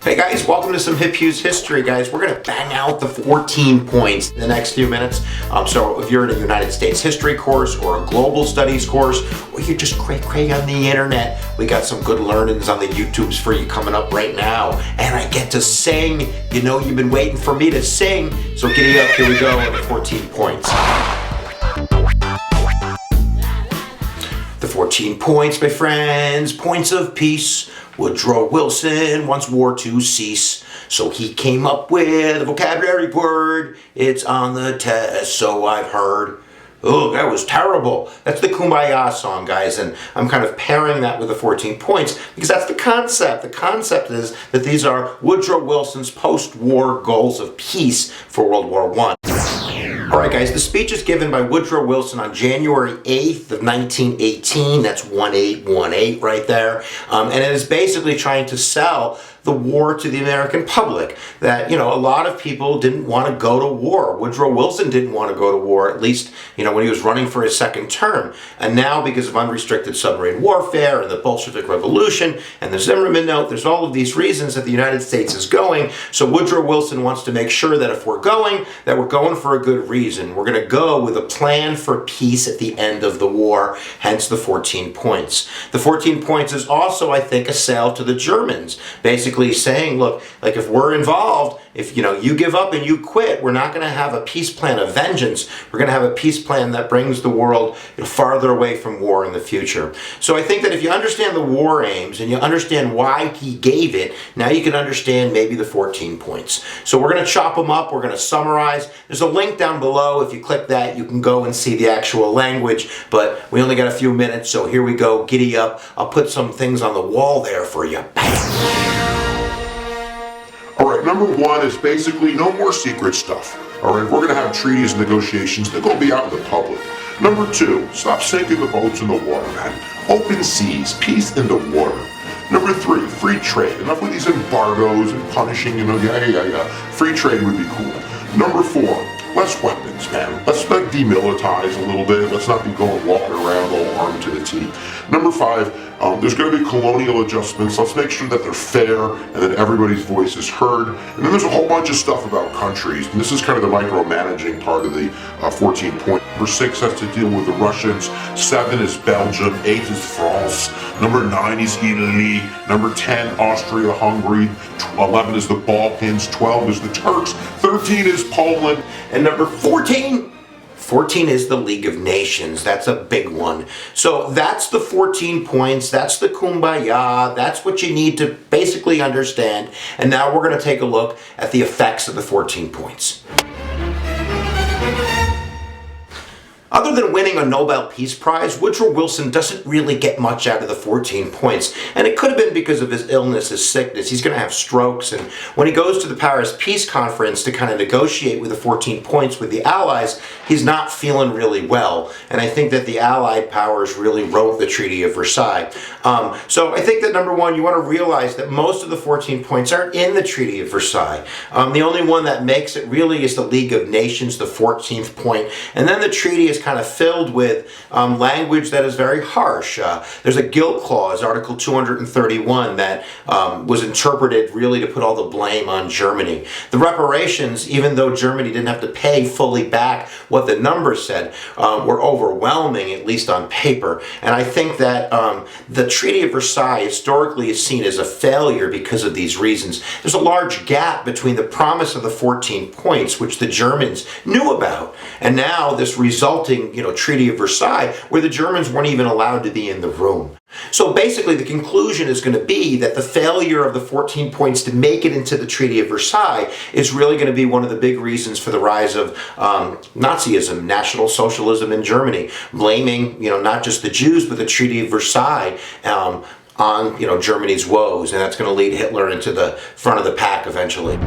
Hey guys, welcome to some HipHughes history, guys. We're going to bang out the 14 points in the next few minutes. So if you're in a United States history course or a global studies course, or you're just cray-cray on the internet, we got some good learnings on the YouTubes for you coming up right now. And I get to sing. You know you've been waiting for me to sing. So giddy up, here we go on the 14 points. The 14 points, my friends, points of peace. Woodrow Wilson wants war to cease, so he came up with a vocabulary word. It's on the test, so I've heard. Oh, that was terrible. That's the Kumbaya song, guys, and I'm kind of pairing that with the 14 points because that's the concept. The concept is that these are Woodrow Wilson's post-war goals of peace for World War I. All right, guys, the speech is given by Woodrow Wilson on January 8th of 1918. That's 1818 right there. And it is basically trying to sell the war to the American public. That, you know, a lot of people didn't want to go to war. Woodrow Wilson didn't want to go to war, at least, you know, when he was running for his second term. And now, because of unrestricted submarine warfare and the Bolshevik Revolution and the Zimmerman Note, there's all of these reasons that the United States is going. So Woodrow Wilson wants to make sure that if we're going, that we're going for a good reason. We're going to go with a plan for peace at the end of the war, hence the 14 points. The 14 points is also, I think, a sale to the Germans, basically saying, look, like if we're involved, if you give up and you quit, we're not going to have a peace plan of vengeance. We're going to have a peace plan that brings the world farther away from war in the future. So I think that if you understand the war aims and you understand why he gave it, now you can understand maybe the 14 points. So we're going to chop them up. We're going to summarize. There's a link down below. If you click that, you can go and see the actual language, but we only got a few minutes, so here we go. Giddy up. I'll put some things on the wall there for you. Alright, number one is basically no more secret stuff. Alright, we're going to have treaties and negotiations. They're going to be out in the public. Number two, stop sinking the boats in the water, man. Open seas, peace in the water. Number three, free trade. Enough with these embargoes and punishing, Free trade would be cool. Number four, less weapons, man. Let's demilitarize a little bit. Let's not be walking around all armed to the teeth. Number five, there's going to be colonial adjustments. Let's make sure that they're fair and that everybody's voice is heard. And then there's a whole bunch of stuff about countries. And this is kind of the micromanaging part of the 14 point. Number 6 has to deal with the Russians. 7 is Belgium. 8 is France. Number 9 is Italy. Number 10, Austria-Hungary. 11 is the Balkans. 12 is the Turks. 13 is Poland. And number 14 is the League of Nations. That's a big one. So that's the 14 points. That's the Kumbaya. That's what you need to basically understand. And now we're going to take a look at the effects of the 14 points. Other than winning a Nobel Peace Prize, Woodrow Wilson doesn't really get much out of the 14 points. And it could have been because of his illness, his sickness. He's going to have strokes. And when he goes to the Paris Peace Conference to kind of negotiate with the 14 points with the Allies, he's not feeling really well. And I think that the Allied powers really wrote the Treaty of Versailles. So I think that number one, you want to realize that most of the 14 points aren't in the Treaty of Versailles. The only one that makes it really is the League of Nations, the 14th point. And then the treaty is kind of filled with language that is very harsh. There's a guilt clause, Article 231, that was interpreted really to put all the blame on Germany. The reparations, even though Germany didn't have to pay fully back what the numbers said, were overwhelming, at least on paper. And I think that the Treaty of Versailles historically is seen as a failure because of these reasons. There's a large gap between the promise of the 14 points, which the Germans knew about, and now this resulting Treaty of Versailles, where the Germans weren't even allowed to be in the room. So basically the conclusion is going to be that the failure of the 14 points to make it into the Treaty of Versailles is really going to be one of the big reasons for the rise of Nazism, National Socialism in Germany, blaming, not just the Jews, but the Treaty of Versailles on, Germany's woes. And that's going to lead Hitler into the front of the pack eventually.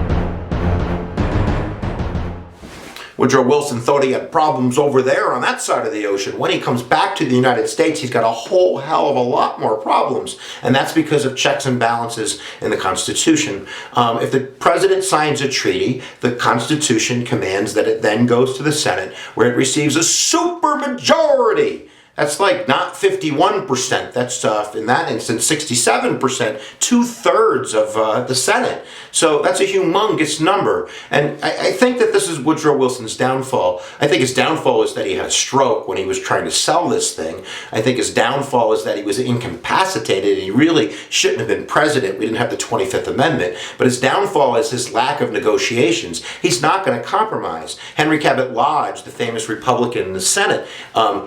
Woodrow Wilson thought he had problems over there on that side of the ocean. When he comes back to the United States, he's got a whole hell of a lot more problems. And that's because of checks and balances in the Constitution. If the president signs a treaty, the Constitution commands that it then goes to the Senate, where it receives a supermajority. That's like not 51%. That's in that instance 67%, 2/3 of the Senate. So that's a humongous number. And I think that this is Woodrow Wilson's downfall. I think his downfall is that he had a stroke when he was trying to sell this thing. I think his downfall is that he was incapacitated and he really shouldn't have been president. We didn't have the 25th Amendment. But his downfall is his lack of negotiations. He's not going to compromise. Henry Cabot Lodge, the famous Republican in the Senate,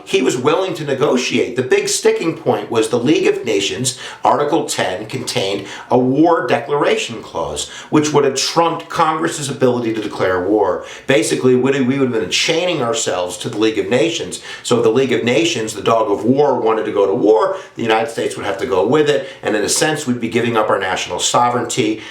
he was willing to negotiate. The big sticking point was the League of Nations, Article 10, contained a war declaration clause, which would have trumped Congress's ability to declare war. Basically, we would have been chaining ourselves to the League of Nations. So if the League of Nations, the dog of war, wanted to go to war, the United States would have to go with it, and in a sense, we'd be giving up our national sovereignty.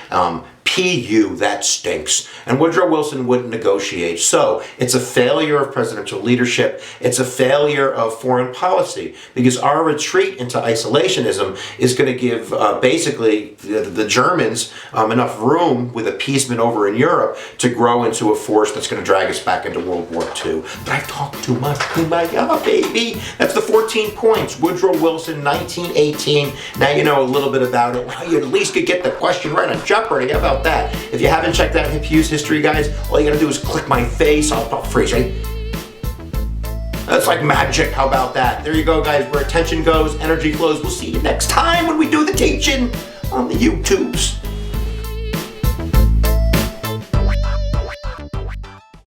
PU, that stinks. And Woodrow Wilson wouldn't negotiate. So it's a failure of presidential leadership. It's a failure of foreign policy because our retreat into isolationism is going to give basically the Germans enough room with appeasement over in Europe to grow into a force that's going to drag us back into World War II. But I've talked too much. Kumbaya, baby. That's the 14 points. Woodrow Wilson, 1918. Now you know a little bit about it. Now you at least could get the question right on Jeopardy. How about that? If you haven't checked out HipHughes history, guys, all you gotta do is click my face. I'll freeze, right? That's like magic. How about that? There you go, guys. Where attention goes, energy flows. We'll see you next time when we do the teaching on the YouTubes.